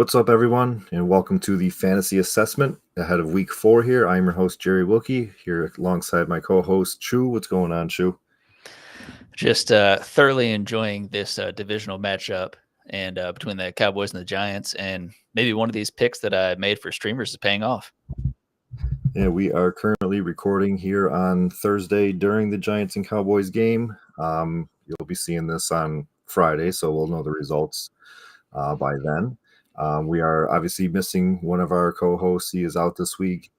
What's up, everyone, and welcome to the Fantasy Assessment ahead of Week 4 here. I'm your host, Jerry Wilkie, here alongside my co-host, Chu. What's going on, Chu? Just thoroughly enjoying this divisional matchup and between the Cowboys and the Giants, and maybe one of these picks that I made for streamers is paying off. Yeah, we are currently recording here on Thursday during the Giants and Cowboys game. You'll be seeing this on Friday, so we'll know the results by then. We are obviously missing one of our co-hosts. He is out this week.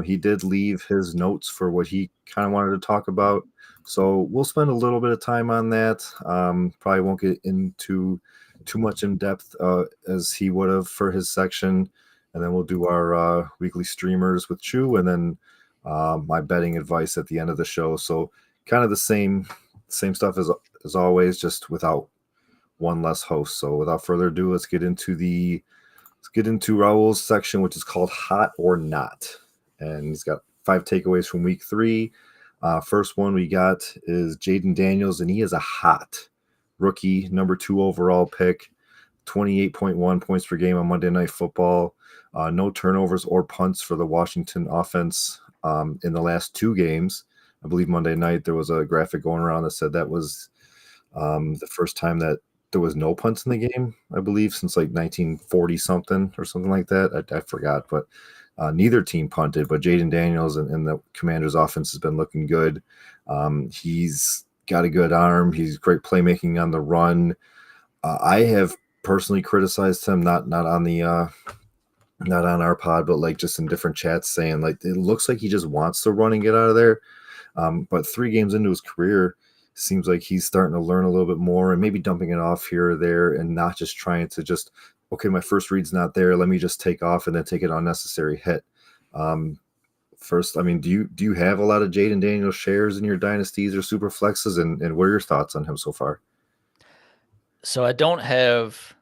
He did leave his notes for what he kind of wanted to talk about. So we'll spend a little bit of time on that. Probably won't get into too much in depth as he would have for his section. And then we'll do our weekly streamers with Chu, and then my betting advice at the end of the show. So kind of the same stuff as always, just without one less host. So without further ado, let's get into Raul's section, which is called Hot or Not. And he's got 5 takeaways from week 3. First one we got is Jayden Daniels, and he is a hot rookie, number 2 overall pick, 28.1 points per game on Monday Night Football. No turnovers or punts for the Washington offense in the last 2 games. I believe Monday night there was a graphic going around that said that was the first time that there was no punts in the game, I believe, since like 1940 something or something like that. I forgot, but neither team punted. But Jayden Daniels and the Commanders' offense has been looking good. He's got a good arm. He's great playmaking on the run. I have personally criticized him, not on our pod, but like just in different chats, saying like it looks like he just wants to run and get out of there. But 3 games into his career, seems like he's starting to learn a little bit more and maybe dumping it off here or there and not just trying to just, okay, my first read's not there, let me just take off and then take an unnecessary hit. First, I mean, do you have a lot of Jayden Daniels shares in your dynasties or super flexes, and what are your thoughts on him so far? So I don't have,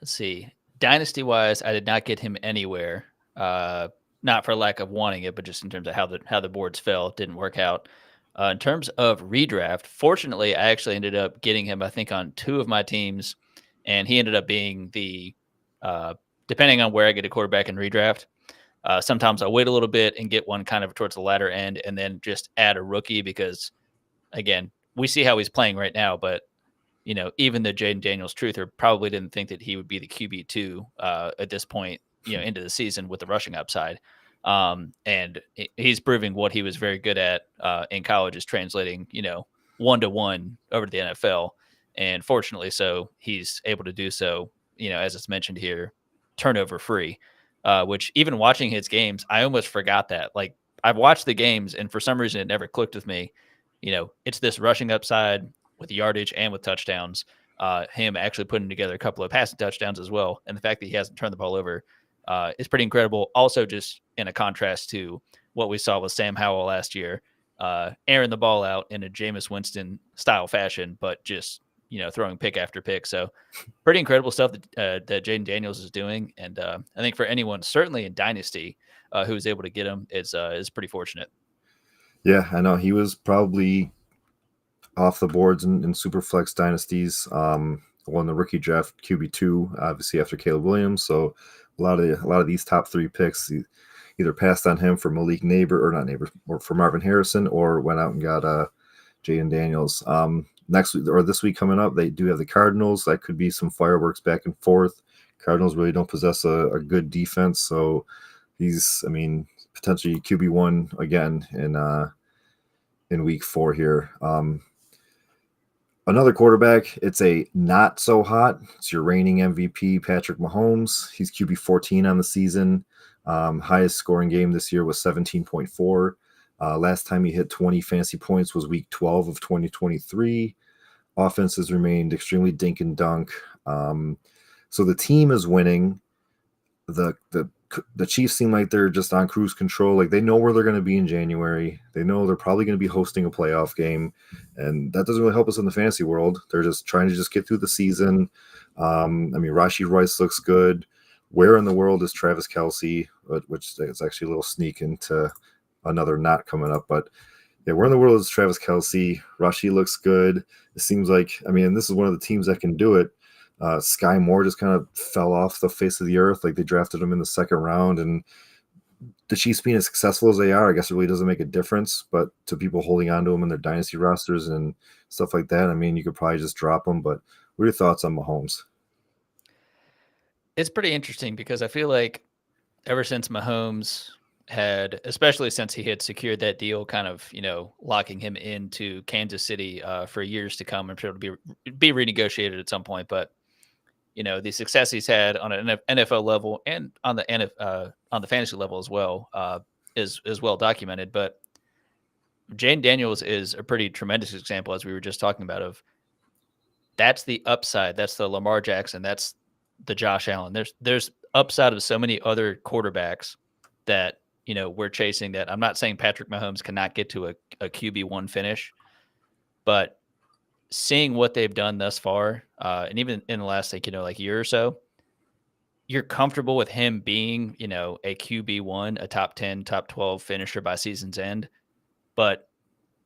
let's see, dynasty wise, I did not get him anywhere. Not for lack of wanting it, but just in terms of how the boards fell, it didn't work out. In terms of redraft, fortunately, I actually ended up getting him, I think, on 2 of my teams, and he ended up being the, depending on where I get a quarterback in redraft, sometimes I'll wait a little bit and get one kind of towards the latter end and then just add a rookie because, again, we see how he's playing right now, but, even the Jayden Daniels truther probably didn't think that he would be the QB2 at this point, into the season with the rushing upside. And he's proving what he was very good at in college is translating, 1-to-1 over to the NFL. And fortunately, so he's able to do so, as it's mentioned here, turnover free, which even watching his games, I almost forgot that. Like I've watched the games and for some reason it never clicked with me. It's this rushing upside with yardage and with touchdowns, him actually putting together a couple of passing touchdowns as well. And the fact that he hasn't turned the ball over is pretty incredible. Also, just in a contrast to what we saw with Sam Howell last year, airing the ball out in a Jameis Winston style fashion, but just throwing pick after pick. So, pretty incredible stuff that Jayden Daniels is doing, and I think for anyone, certainly in Dynasty, who was able to get him, is pretty fortunate. Yeah, I know he was probably off the boards in Superflex dynasties. Won the rookie draft QB2, obviously after Caleb Williams. So a lot of these top 3 picks either passed on him for Malik Neighbor or for Marvin Harrison, or went out and got Jayden Daniels. Next week or this week coming up, they do have the Cardinals. That could be some fireworks back and forth. Cardinals really don't possess a good defense, so he's, potentially QB1 again in week 4 here. Another quarterback, it's a not so hot. It's your reigning MVP, Patrick Mahomes. He's QB 14 on the season. Highest scoring game this year was 17.4. Last time he hit 20 fantasy points was week 12 of 2023. Offense has remained extremely dink and dunk. So the team is winning. The Chiefs seem like they're just on cruise control. Like they know where they're going to be in January. They know they're probably going to be hosting a playoff game, and that doesn't really help us in the fantasy world. They're just trying to just get through the season. Rashee Rice looks good. Where in the world is Travis Kelce? Which is actually a little sneak into another not coming up. But yeah, where in the world is Travis Kelce? Rashee looks good. It seems like, this is one of the teams that can do it. Sky Moore just kind of fell off the face of the earth. Like, they drafted him in the second round, and the Chiefs being as successful as they are, I guess it really doesn't make a difference. But to people holding on to him in their dynasty rosters and stuff like that, I mean, you could probably just drop him. But what are your thoughts on Mahomes? It's pretty interesting because I feel like ever since Mahomes had, especially since he had secured that deal, kind of, locking him into Kansas City for years to come. I'm sure it'll be renegotiated at some point, but the success he's had on an NFL level and on the fantasy level as well is well documented. But Jane Daniels is a pretty tremendous example, as we were just talking about, of that's the upside. That's the Lamar Jackson. That's the Josh Allen. There's upside of so many other quarterbacks that we're chasing. That I'm not saying Patrick Mahomes cannot get to a QB1 finish, but seeing what they've done thus far, and even in the last year or so, you're comfortable with him being a QB1, a top 10, top 12 finisher by season's end, but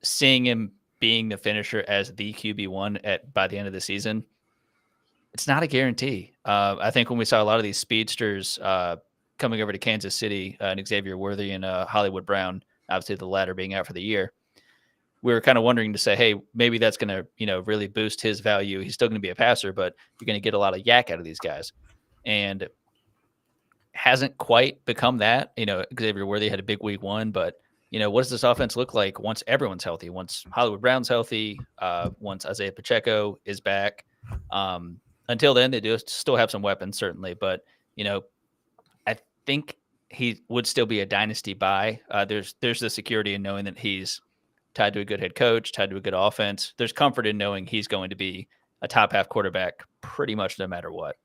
seeing him being the finisher as the QB1 by the end of the season, it's not a guarantee. I think when we saw a lot of these speedsters coming over to Kansas City, and Xavier Worthy and Hollywood Brown, obviously the latter being out for the year, we were kind of wondering to say, hey, maybe that's going to, really boost his value. He's still going to be a passer, but you're going to get a lot of yak out of these guys. And hasn't quite become that. Xavier Worthy had a big week 1, but what does this offense look like once everyone's healthy? Once Hollywood Brown's healthy, once Isaiah Pacheco is back. Until then, they do still have some weapons, certainly. But, I think he would still be a dynasty buy. There's the security in knowing that he's tied to a good head coach, tied to a good offense. There's comfort in knowing he's going to be a top half quarterback pretty much no matter what.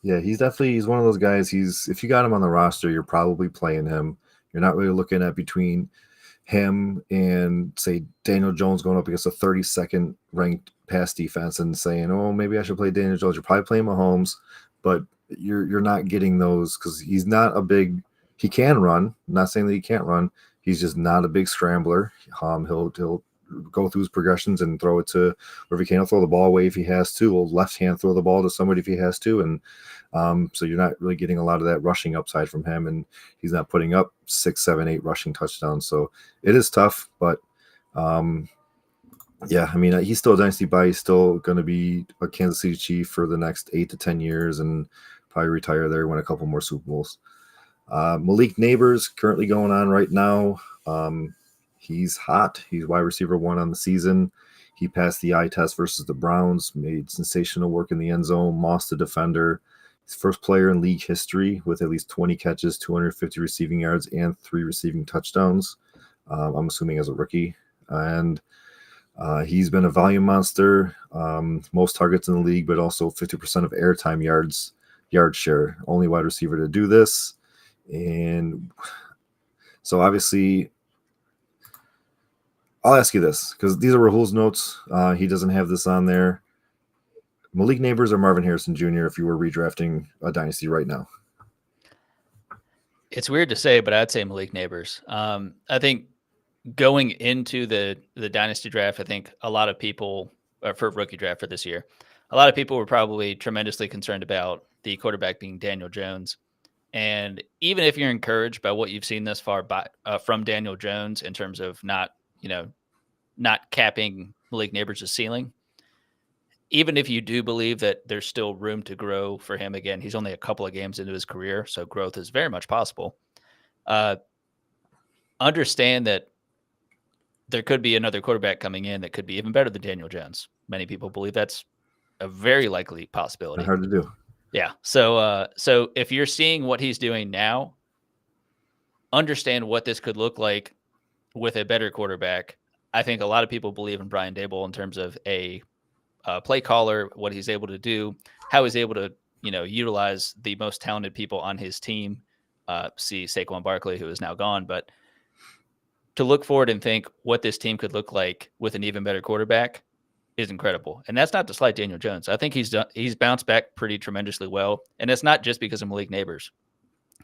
Yeah, he's one of those guys. If you got him on the roster, you're probably playing him. You're not really looking at between him and, say, Daniel Jones going up against a 32nd ranked pass defense and saying, oh, maybe I should play Daniel Jones. You're probably playing Mahomes, but you're not getting those because he's not he can run. I'm not saying that he can't run. He's just not a big scrambler. He'll go through his progressions and throw it to wherever he can. He'll throw the ball away if he has to. Or left hand throw the ball to somebody if he has to. And so you're not really getting a lot of that rushing upside from him. And he's not putting up 6, 7, 8 rushing touchdowns. So it is tough. But yeah, I mean, he's still a dynasty buy. He's still going to be a Kansas City Chief for the next 8 to 10 years and probably retire there, win a couple more Super Bowls. Malik Neighbors currently going on right now. He's hot. He's wide receiver 1 on the season. He passed the eye test versus the Browns, made sensational work in the end zone, mossed the defender. He's first player in league history with at least 20 catches, 250 receiving yards, and 3 receiving touchdowns. I'm assuming as a rookie. And he's been a volume monster, most targets in the league, but also 50% of airtime yard share. Only wide receiver to do this. And so obviously, I'll ask you this because these are Rahul's notes. He doesn't have this on there. Malik Neighbors or Marvin Harrison Jr. if you were redrafting a dynasty right now? It's weird to say, but I'd say Malik Neighbors. I think going into the dynasty draft, I think a lot of people, for rookie draft for this year, a lot of people were probably tremendously concerned about the quarterback being Daniel Jones. And even if you're encouraged by what you've seen thus far from Daniel Jones in terms of not capping Malik Neighbors' ceiling, even if you do believe that there's still room to grow for him, again, he's only a couple of games into his career, so growth is very much possible. Understand that there could be another quarterback coming in that could be even better than Daniel Jones. Many people believe that's a very likely possibility. Hard to do. Yeah. So if you're seeing what he's doing now, understand what this could look like with a better quarterback. I think a lot of people believe in Brian Daboll in terms of a play caller, what he's able to do, how he's able to, utilize the most talented people on his team. See Saquon Barkley, who is now gone, but to look forward and think what this team could look like with an even better quarterback is incredible. And that's not to slight Daniel Jones. I think he's bounced back pretty tremendously well. And it's not just because of Malik Neighbors.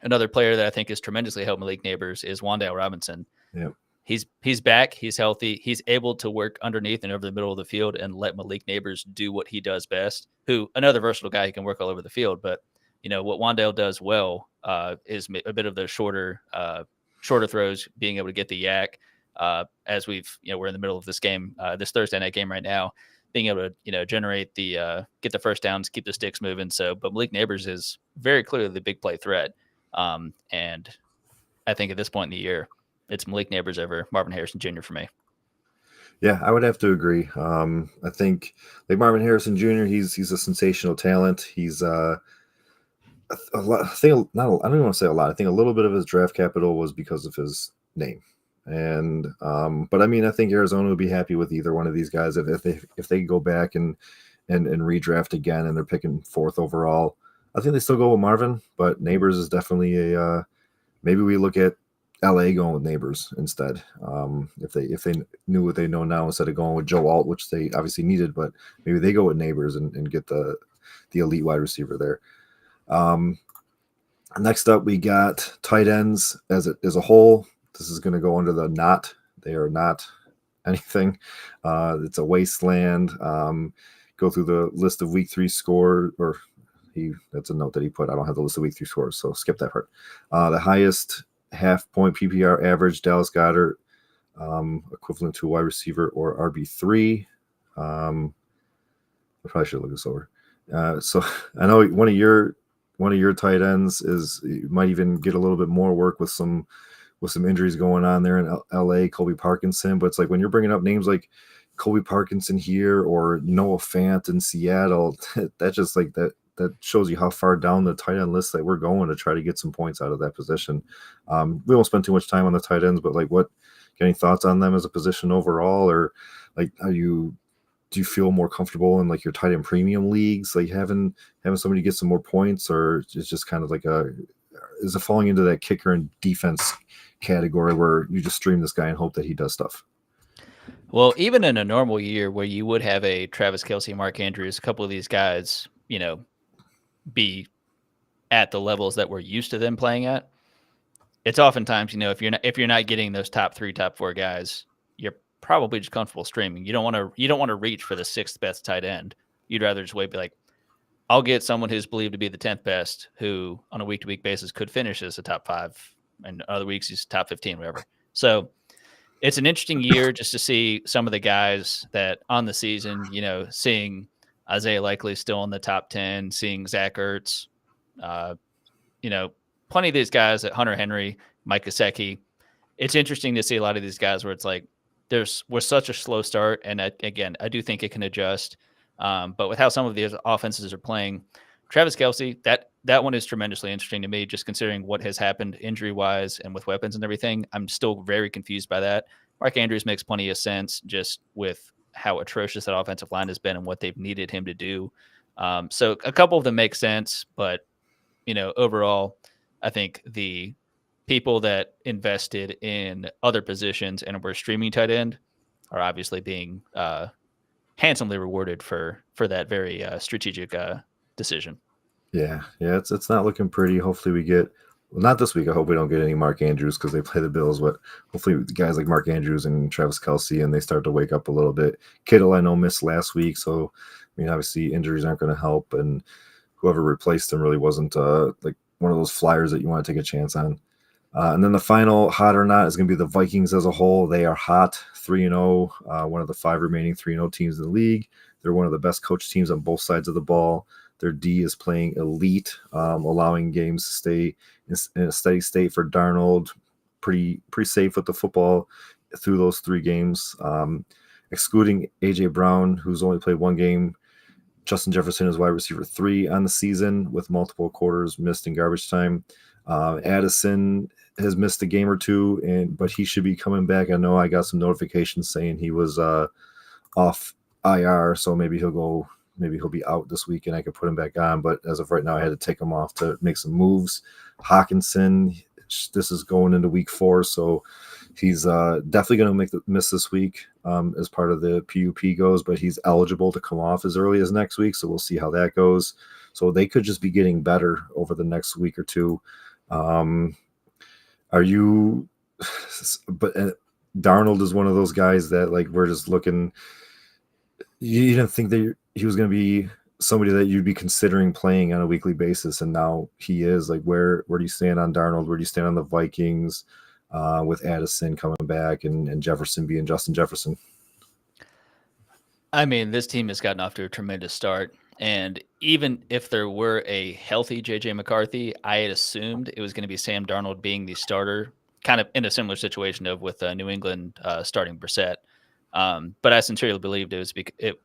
Another player that I think has tremendously helped Malik Neighbors is Wan'Dale Robinson. Yep. he's back. He's healthy. He's able to work underneath and over the middle of the field and let Malik Neighbors do what he does best. Who another versatile guy who can work all over the field. But what Wandale does well is a bit of the shorter throws, being able to get the yak. As we're in the middle of this game, this Thursday night game right now, being able to generate the get the first downs, keep the sticks moving. So, but Malik Neighbors is very clearly the big play threat. And I think at this point in the year, it's Malik Neighbors over Marvin Harrison Jr. for me. Yeah, I would have to agree. I think like Marvin Harrison Jr., he's a sensational talent. He's a lot. I don't even want to say a lot. I think a little bit of his draft capital was because of his name. And but I mean, I think Arizona would be happy with either one of these guys if they go back and redraft again and they're picking 4th overall. I think they still go with Marvin, but Neighbors is definitely a maybe we look at LA going with Neighbors instead. If they knew what they know now instead of going with Joe Alt, which they obviously needed, but maybe they go with Neighbors and get the elite wide receiver there. Next up, we got tight ends as a whole. This is going to go under the not. They are not anything. It's a wasteland. Go through the list of week 3 score, or that's a note that he put. I don't have the list of week 3 scores, so skip that part. The highest half-point PPR average, Dallas Goedert, equivalent to wide receiver or RB3. I probably should look this over. So I know one of your tight ends might even get a little bit more work with some injuries going on there in LA, Colby Parkinson. But it's like when you're bringing up names like Colby Parkinson here or Noah Fant in Seattle, that just like that shows you how far down the tight end list that we're going to try to get some points out of that position. We won't spend too much time on the tight ends, but like any thoughts on them as a position overall, or like do you feel more comfortable in like your tight end premium leagues, like having somebody get some more points, or it's just kind of like is it falling into that kicker and defense category where you just stream this guy and hope that he does stuff? Well, even in a normal year where you would have a Travis Kelce, Mark Andrews, a couple of these guys, be at the levels that we're used to them playing at, it's oftentimes, if you're not getting those top 3, top 4 guys, you're probably just comfortable streaming. You don't want to reach for the 6th best tight end. You'd rather just wait, be like, I'll get someone who's believed to be the 10th best, who on a week-to-week basis could finish as a top 5, and other weeks he's top 15, whatever. So it's an interesting year just to see some of the guys that on the season, seeing Isaiah Likely still in the top 10, seeing Zach Ertz, plenty of these guys at Hunter Henry, Mike Gesicki. It's interesting to see a lot of these guys where it's like we're such a slow start. And I do think it can adjust. But with how some of these offenses are playing, Travis Kelce, that one is tremendously interesting to me, just considering what has happened injury-wise and with weapons and everything. I'm still very confused by that. Mark Andrews makes plenty of sense just with how atrocious that offensive line has been and what they've needed him to do. So a couple of them make sense, but overall, I think the people that invested in other positions and were streaming tight end are obviously being handsomely rewarded for that very strategic decision. Yeah, it's not looking pretty. Hopefully we get, well, not this week. I hope we don't get any Mark Andrews because they play the Bills. But hopefully guys like Mark Andrews and Travis Kelce, and they start to wake up a little bit. Kittle, I know, missed last week, so I mean, obviously injuries aren't going to help, and whoever replaced him really wasn't like one of those flyers that you want to take a chance on. And then the final hot or not is going to be the Vikings as a whole. They are hot, 3-0, one of the 5 remaining 3-0 teams in the league. They're one of the best coached teams on both sides of the ball. Their D is playing elite, allowing games to stay in a steady state for Darnold. Pretty safe with the football through those 3 games. Excluding A.J. Brown, who's only played 1 game, Justin Jefferson is wide receiver 3 on the season with multiple quarters missed in garbage time. Addison has missed a game or 2, but he should be coming back. I know I got some notifications saying he was off IR, so maybe he'll be out this week and I could put him back on. But as of right now, I had to take him off to make some moves. Hawkinson, this is going into week 4, so he's definitely going to miss this week as part of the PUP goes, but he's eligible to come off as early as next week, so we'll see how that goes. So they could just be getting better over the next week or 2. Are you – but Darnold is one of those guys that like we're just looking. You didn't think that he was going to be somebody that you'd be considering playing on a weekly basis, and now he is. Like, where do you stand on Darnold? Where do you stand on the Vikings with Addison coming back and Jefferson being Justin Jefferson? I mean, this team has gotten off to a tremendous start. And even if there were a healthy JJ McCarthy, I had assumed it was going to be Sam Darnold being the starter, kind of in a similar situation of with New England starting Brissett. But I sincerely believed it was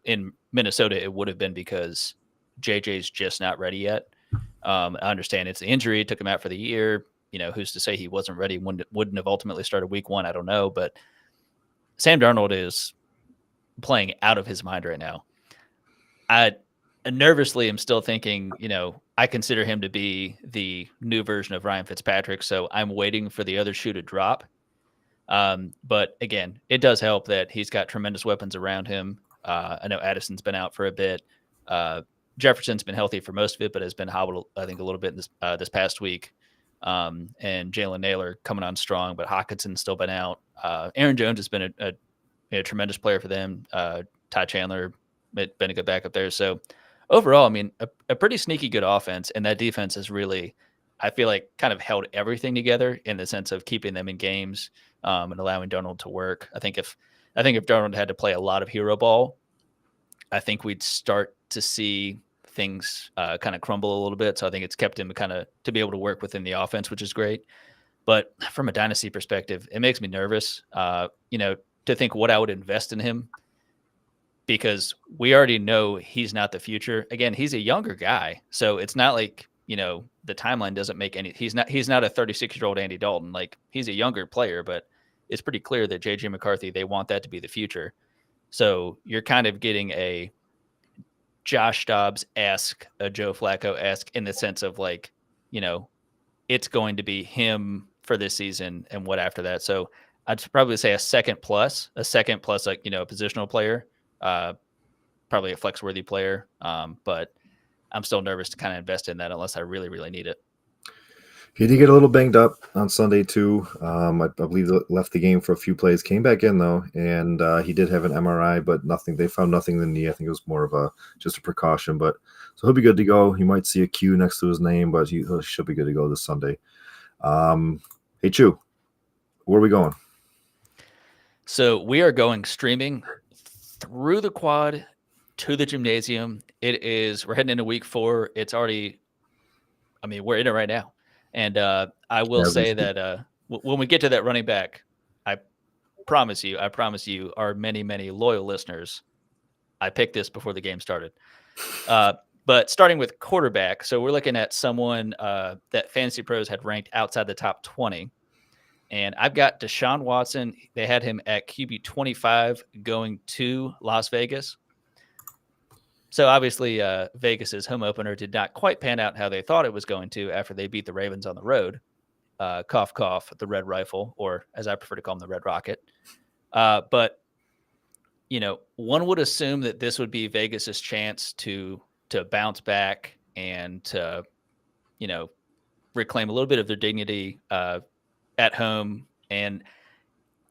in Minnesota, it would have been because JJ's just not ready yet. I understand it's the injury, it took him out for the year. Who's to say he wasn't ready, wouldn't have ultimately started week one? I don't know. But Sam Darnold is playing out of his mind right now. I nervously am still thinking, I consider him to be the new version of Ryan Fitzpatrick. So I'm waiting for the other shoe to drop. But again, it does help that he's got tremendous weapons around him. I know Addison's been out for a bit. Jefferson's been healthy for most of it, but has been hobbled, I think, a little bit this past week. And Jalen Naylor coming on strong, but Hawkinson's still been out. Aaron Jones has been a tremendous player for them. Ty Chandler been a good backup there. So overall, I mean, a pretty sneaky good offense, and that defense has really, I feel like, kind of held everything together in the sense of keeping them in games and allowing Darnold to work. I think if Darnold had to play a lot of hero ball, I think we'd start to see things kind of crumble a little bit. So I think it's kept him kind of to be able to work within the offense, which is great. But from a dynasty perspective, it makes me nervous, to think what I would invest in him, because we already know he's not the future. Again, he's a younger guy. So it's not like, the timeline doesn't make any, he's not a 36-year-old Andy Dalton. Like, he's a younger player, but it's pretty clear that JJ McCarthy, they want that to be the future. So you're kind of getting a Josh Dobbs-esque, a Joe Flacco-esque, in the sense of like, it's going to be him for this season and what after that. So I'd probably say a second plus, like, a positional player, probably a flex-worthy player. But I'm still nervous to kind of invest in that unless I really, really need it. He did get a little banged up on Sunday too. I believe left the game for a few plays, came back in though, and he did have an MRI, but nothing. They found nothing in the knee. I think it was more of just a precaution. But so he'll be good to go. He might see a Q next to his name, but he should be good to go this Sunday. Hey Chew, where are we going? So we are going streaming through the quad to the gymnasium. We're heading into week 4. It's already, we're in it right now. And I will say that when we get to that running back, I promise you, our many, many loyal listeners, I picked this before the game started. But starting with quarterback, so we're looking at someone that Fantasy Pros had ranked outside the top 20. And I've got Deshaun Watson. They had him at QB 25 going to Las Vegas. So obviously, Vegas's home opener did not quite pan out how they thought it was going to after they beat the Ravens on the road. Cough, cough, the Red Rifle, or as I prefer to call them, the Red Rocket. But, one would assume that this would be Vegas's chance to bounce back and to, reclaim a little bit of their dignity at home. And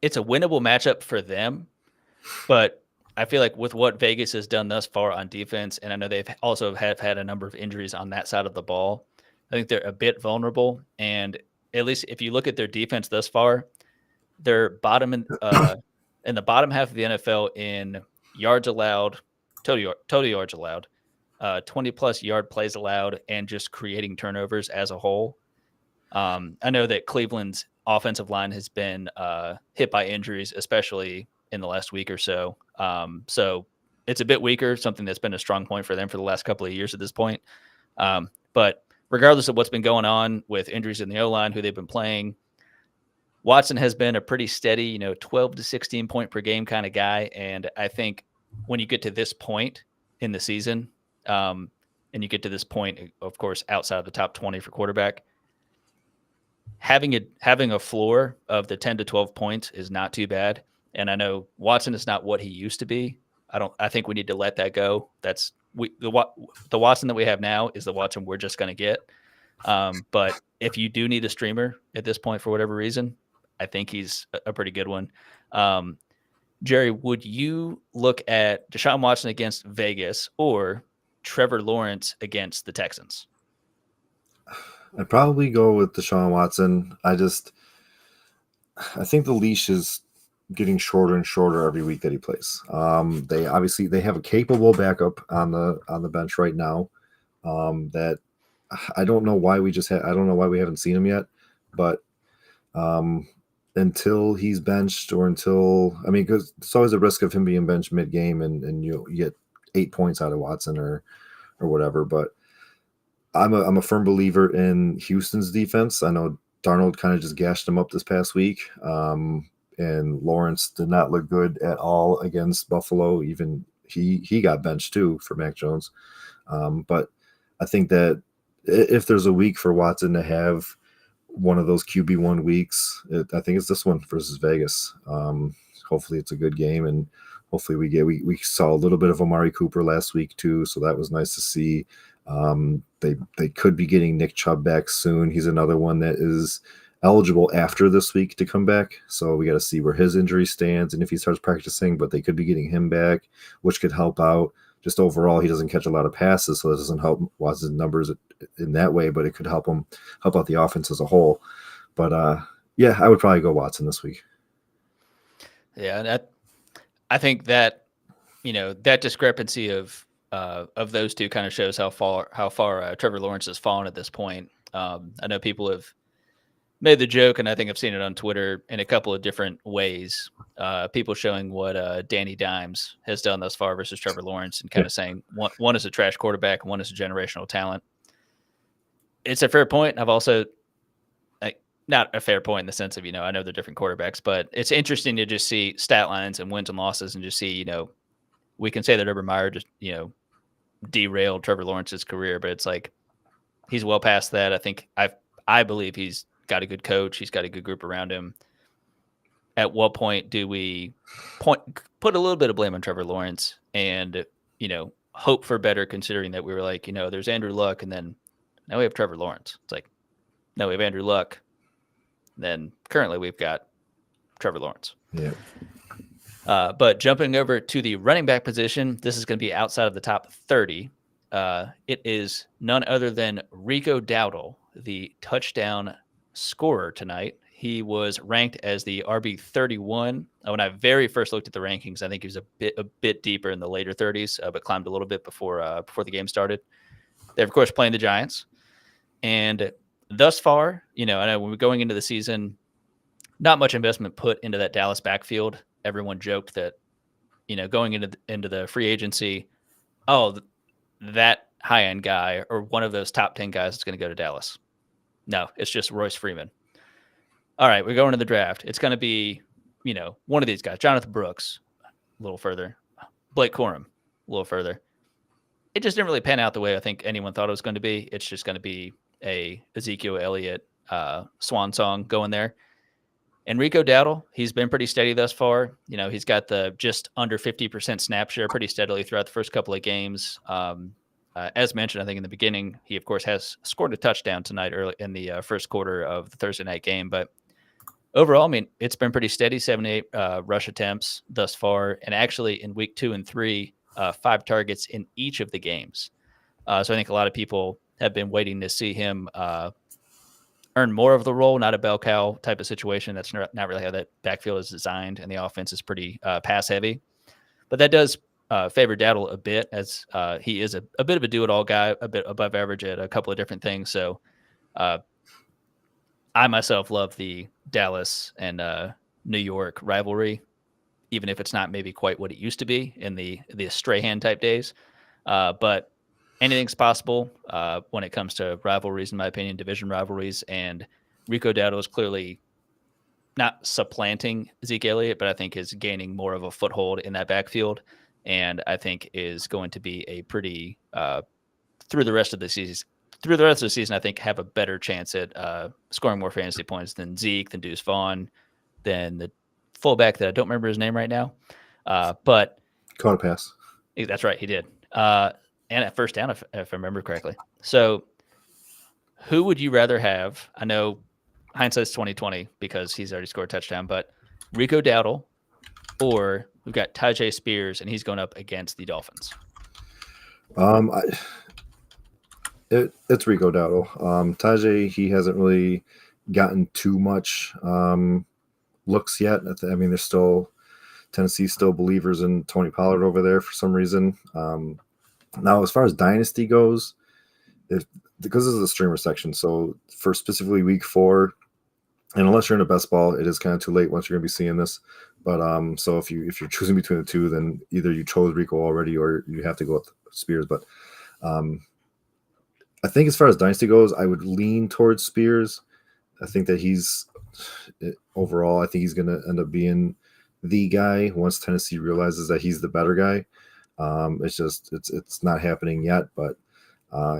it's a winnable matchup for them. But I feel like with what Vegas has done thus far on defense, and I know they've also have had a number of injuries on that side of the ball, I think they're a bit vulnerable. And at least if you look at their defense thus far, they're bottom in the bottom half of the NFL in yards allowed, total yards allowed, 20-plus yard plays allowed, and just creating turnovers as a whole. I know that Cleveland's offensive line has been hit by injuries, especially in the last week or so. So it's a bit weaker, something that's been a strong point for them for the last couple of years at this point. But regardless of what's been going on with injuries in the O-line, who they've been playing, Watson has been a pretty steady, 12 to 16 point per game kind of guy. And I think when you get to this point in the season, and you get to this point, of course, outside of the top 20 for quarterback, having a floor of the 10 to 12 points is not too bad. And I know Watson is not what he used to be. I think we need to let that go. The Watson that we have now is the Watson we're just going to get. But if you do need a streamer at this point for whatever reason, I think he's a pretty good one. Jerry, would you look at Deshaun Watson against Vegas or Trevor Lawrence against the Texans? I'd probably go with Deshaun Watson. I think the leash is getting shorter and shorter every week that he plays. They have a capable backup on the bench right now. That I don't know why I don't know why we haven't seen him yet, but until he's benched because it's always a risk of him being benched mid game and you get 8 points out of Watson or whatever. But I'm a firm believer in Houston's defense. I know Darnold kind of just gashed him up this past week. And Lawrence did not look good at all against Buffalo. Even he got benched too for Mac Jones. But I think that if there's a week for Watson to have one of those QB1 weeks, I think it's this one versus Vegas. Hopefully it's a good game, and hopefully we saw a little bit of Amari Cooper last week too, so that was nice to see. They could be getting Nick Chubb back soon. He's another one that is eligible after this week to come back, so we got to see where his injury stands and if he starts practicing, but they could be getting him back, which could help out. Just overall, he doesn't catch a lot of passes, so it doesn't help Watson's numbers in that way, but it could help out the offense as a whole. But yeah, I would probably go Watson this week. Yeah, and I think that that discrepancy of those two kind of shows how far Trevor Lawrence has fallen at this point. I know people have made the joke, and I think I've seen it on Twitter in a couple of different ways. People showing what Danny Dimes has done thus far versus Trevor Lawrence, and kind of saying one is a trash quarterback and one is a generational talent. It's a fair point. I've also not a fair point in the sense of, I know they're different quarterbacks, but it's interesting to just see stat lines and wins and losses and just see, we can say that Urban Meyer just, derailed Trevor Lawrence's career, but it's like he's well past that. I believe he's got a good coach. He's got a good group around him. At what point do we put a little bit of blame on Trevor Lawrence and, hope for better, considering that we were like, there's Andrew Luck and then now we have Trevor Lawrence. It's like, no, we have Andrew Luck. Then currently we've got Trevor Lawrence. Yeah. But jumping over to the running back position, this is going to be outside of the top 30. It is none other than Rico Dowdle, the touchdown scorer tonight. He was ranked as the RB 31. When I very first looked at the rankings, I think he was a bit deeper in the later 30s, but climbed a little bit before the game started. They're, of course, playing the Giants. And thus far, I know when we're going into the season, not much investment put into that Dallas backfield. Everyone joked that, going into the free agency, that high-end guy or one of those top 10 guys is going to go to Dallas. No, it's just Royce Freeman. All right, we're going to the draft. It's going to be, one of these guys, Jonathan Brooks, a little further, Blake Corum, a little further. It just didn't really pan out the way I think anyone thought it was going to be. It's just going to be a Ezekiel Elliott swan song going there. And Rico Dowdle, he's been pretty steady thus far. He's got the just under 50% snap share pretty steadily throughout the first couple of games. As mentioned, I think in the beginning, he, of course, has scored a touchdown tonight early in the first quarter of the Thursday night game. But overall, it's been pretty steady, 78 rush attempts thus far. And actually in week 2 and 3, 5 targets in each of the games. So I think a lot of people have been waiting to see him earn more of the role, not a bell cow type of situation. That's not really how that backfield is designed, and the offense is pretty pass heavy. But that does favor Dowdle a bit, as he is a bit of a do-it-all guy, a bit above average at a couple of different things. So I myself love the Dallas and New York rivalry, even if it's not maybe quite what it used to be in the Strahan type days. But anything's possible when it comes to rivalries, in my opinion, division rivalries. And Rico Dowdle is clearly not supplanting Zeke Elliott, but I think is gaining more of a foothold in that backfield. And I think is going to be a pretty through the rest of the season. I think have a better chance at scoring more fantasy points than Zeke, than Deuce Vaughn, than the fullback that I don't remember his name right now. But caught a pass. That's right, he did. And at first down, if I remember correctly. So who would you rather have? I know hindsight's 20/20 because he's already scored a touchdown, but Rico Dowdle or we've got Tyjae Spears, and he's going up against the Dolphins. It's Rico Dowdle. Tyjae, he hasn't really gotten too much looks yet. I mean, there's still Tennessee still believers in Tony Pollard over there for some reason. Now, as far as dynasty goes, because this is a streamer section, so for specifically week 4, and unless you're in a best ball, it is kind of too late once you're going to be seeing this. But so if you're choosing between the two, then either you chose Rico already or you have to go with Spears. But I think as far as dynasty goes, I would lean towards Spears. I think that overall, I think he's going to end up being the guy once Tennessee realizes that he's the better guy. It's not happening yet, but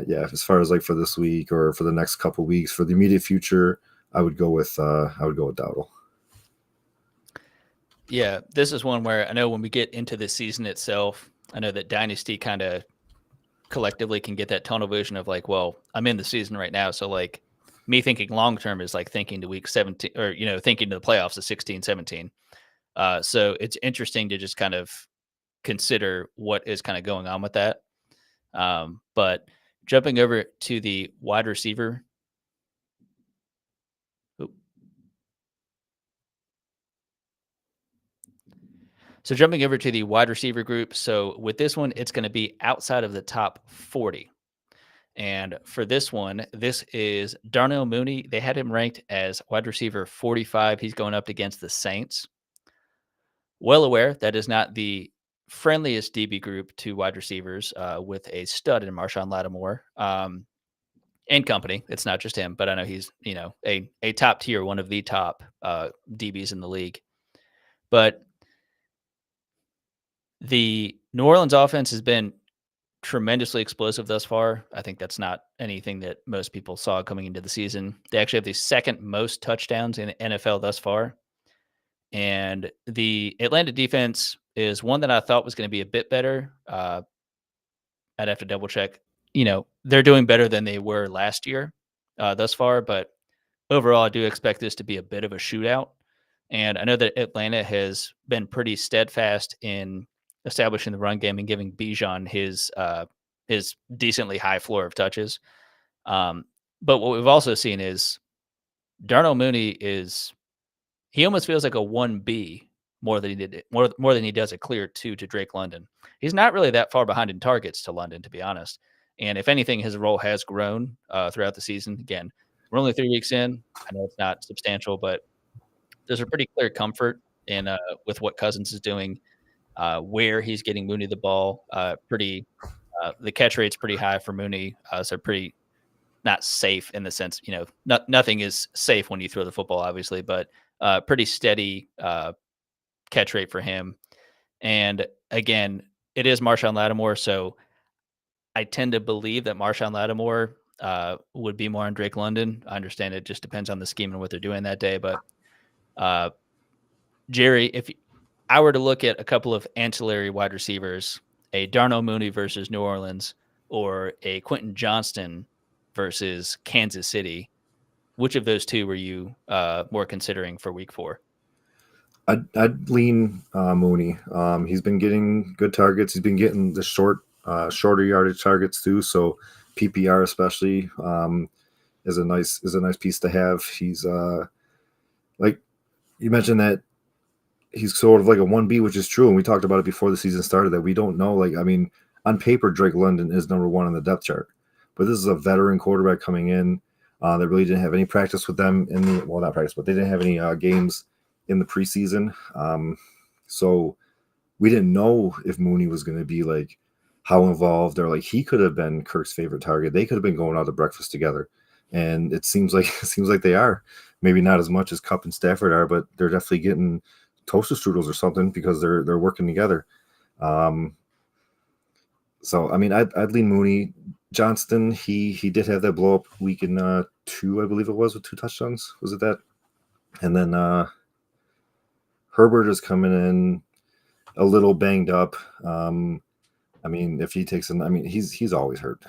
yeah, as far as like for this week or for the next couple weeks, for the immediate future, I would go with Dowdle. Yeah, this is one where I know when we get into the season itself, I know that dynasty kind of collectively can get that tunnel vision of like, well, I'm in the season right now, so like me thinking long term is like thinking to week 17 or thinking to the playoffs of 16, 17. So it's interesting to just kind of consider what is kind of going on with that. But jumping over to the wide receiver. So jumping over to the wide receiver group. So with this one, it's going to be outside of the top 40. And for this one, this is Darnell Mooney. They had him ranked as wide receiver 45. He's going up against the Saints. Well aware that is not the friendliest DB group to wide receivers with a stud in Marshawn Lattimore and company. It's not just him, but I know he's, a top tier, one of the top DBs in the league. But the New Orleans offense has been tremendously explosive thus far. I think that's not anything that most people saw coming into the season. They actually have the second most touchdowns in the NFL thus far. And the Atlanta defense is one that I thought was going to be a bit better. I'd have to double check. They're doing better than they were last year thus far. But overall, I do expect this to be a bit of a shootout. And I know that Atlanta has been pretty steadfast in establishing the run game and giving Bijan his decently high floor of touches. But what we've also seen is Darnell Mooney he almost feels like a 1B more than he does a clear 2 to Drake London. He's not really that far behind in targets to London, to be honest. And if anything, his role has grown throughout the season. Again, we're only 3 weeks in. I know it's not substantial, but there's a pretty clear comfort in with what Cousins is doing. Where he's getting Mooney the ball, the catch rate's pretty high for Mooney, so pretty not safe in the sense, nothing is safe when you throw the football, obviously, but pretty steady catch rate for him. And again, it is Marshawn Lattimore, so I tend to believe that Marshawn Lattimore would be more on Drake London. I understand it just depends on the scheme and what they're doing that day, but Jerry, if I were to look at a couple of ancillary wide receivers, a Darnell Mooney versus New Orleans or a Quentin Johnston versus Kansas City, which of those two were you more considering for week 4? I'd lean Mooney. He's been getting good targets. He's been getting the shorter yardage targets too. So PPR especially is a nice piece to have. He's like you mentioned that he's sort of like a 1B, which is true. And we talked about it before the season started that we don't know. Like, I mean, on paper, Drake London is number 1 on the depth chart, but this is a veteran quarterback coming in that really didn't have any practice with them not practice, but they didn't have any games in the preseason. So we didn't know if Mooney was going to be like how involved or like he could have been Kirk's favorite target. They could have been going out to breakfast together. And it seems like they are. Maybe not as much as Kupp and Stafford are, but they're definitely getting toaster strudels or something because they're working together. So I mean, I'd lean Mooney. Johnston, he did have that blow up week in 2, I believe it was, with 2 touchdowns. Was it that? And then Herbert is coming in a little banged up. I mean, if he takes he's always hurt.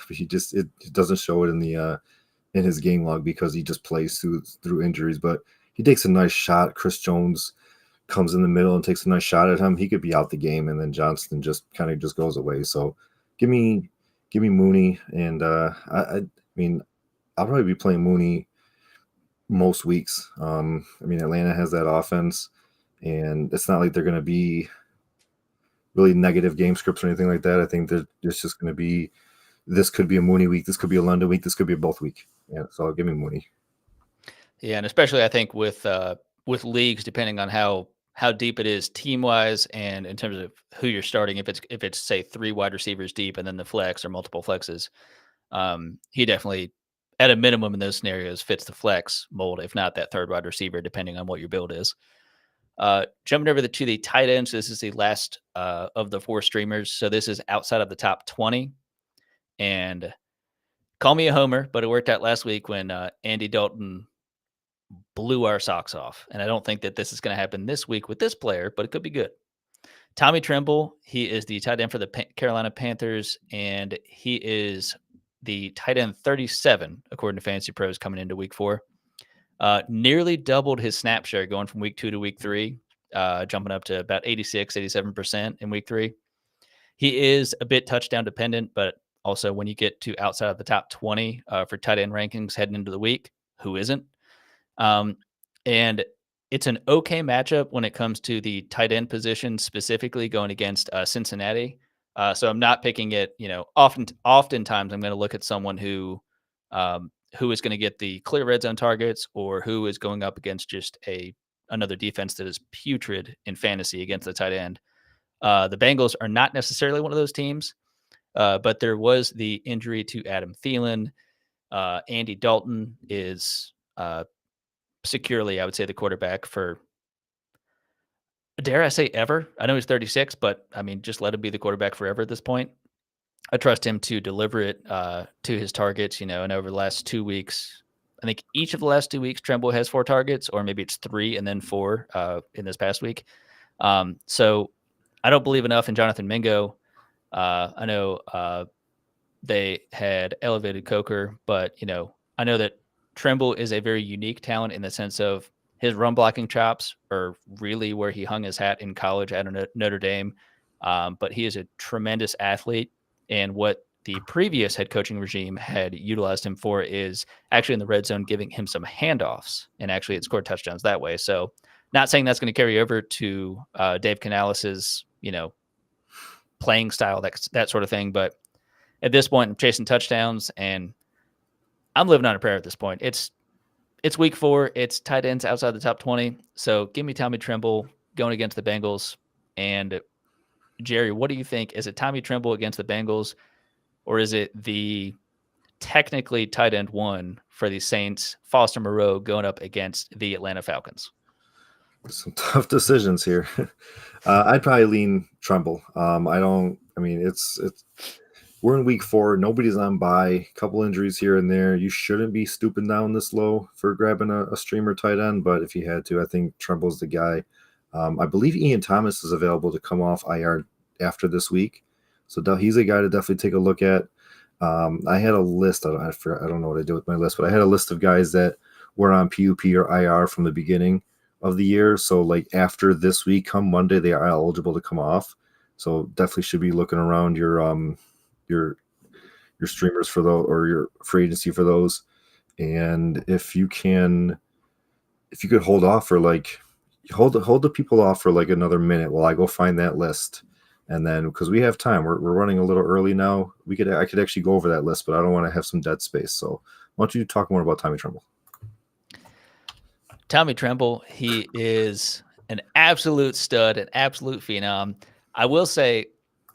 It doesn't show it in his game log because he just plays through injuries. But he takes a nice shot. Chris Jones comes in the middle and takes a nice shot at him, he could be out the game, and then Johnston just kind of just goes away. So give me Mooney, and I mean, I'll probably be playing Mooney most weeks. I mean, Atlanta has that offense, and it's not like they're going to be really negative game scripts or anything like that. I think that it's just going to be, this could be a Mooney week, this could be a London week, this could be a both week. Yeah, so I'll give me Mooney. Yeah, and especially I think with leagues, depending on how deep it is team wise, and in terms of who you're starting, if it's say 3 wide receivers deep and then the flex or multiple flexes, he definitely, at a minimum in those scenarios, fits the flex mold, if not that third wide receiver, depending on what your build is. Jumping over to the tight ends, this is the last of the 4 streamers. So this is outside of the top 20. And call me a homer, but it worked out last week when Andy Dalton blew our socks off. And I don't think that this is going to happen this week with this player, but it could be good. Tommy Tremble, he is the tight end for the Carolina Panthers, and he is the tight end 37, according to Fantasy Pros, coming into week 4. Nearly doubled his snap share going from week 2 to week 3, jumping up to about 86, 87% in week 3. He is a bit touchdown dependent, but also when you get to outside of the top 20 for tight end rankings heading into the week, who isn't? And it's an okay matchup when it comes to the tight end position, specifically going against Cincinnati. So I'm not picking it, oftentimes I'm going to look at someone who is going to get the clear red zone targets, or who is going up against just another defense that is putrid in fantasy against the tight end. The Bengals are not necessarily one of those teams, but there was the injury to Adam Thielen. Andy Dalton is securely, I would say, the quarterback for, dare I say, ever. I know he's 36, but I mean, just let him be the quarterback forever at this point. I trust him to deliver it to his targets, and over the last 2 weeks, I think each of the last 2 weeks, Tremble has 4 targets, or maybe it's 3 and then 4 in this past week. So I don't believe enough in Jonathan Mingo. I know they had elevated Coker, but, I know that Tremble is a very unique talent in the sense of his run blocking chops are really where he hung his hat in college at Notre Dame. But he is a tremendous athlete. And what the previous head coaching regime had utilized him for is actually in the red zone, giving him some handoffs, and actually it scored touchdowns that way. So not saying that's going to carry over to Dave Canalis's, playing style, that sort of thing. But at this point, I'm chasing touchdowns, and I'm living on a prayer at this point. It's week 4. It's tight ends outside the top 20. So give me Tommy Tremble going against the Bengals. And Jerry, what do you think? Is it Tommy Tremble against the Bengals, or is it the technically tight end 1 for the Saints, Foster Moreau, going up against the Atlanta Falcons? Some tough decisions here. I'd probably lean Tremble. It's we're in week 4. Nobody's on bye. A couple injuries here and there. You shouldn't be stooping down this low for grabbing a streamer tight end, but if you had to, I think Tremble's the guy. I believe Ian Thomas is available to come off IR after this week, so he's a guy to definitely take a look at. I had a list. I don't know what I did with my list, but I had a list of guys that were on PUP or IR from the beginning of the year. So like after this week, come Monday, they are eligible to come off. So definitely should be looking around your streamers for those, or your free agency for those. And if you could hold off for hold the people off for like another minute while I go find that list. And then, because we have time, we're running a little early now. I could actually go over that list, but I don't want to have some dead space. So why don't you talk more about Tommy Tremble? Tommy Tremble, he is an absolute stud, an absolute phenom. I will say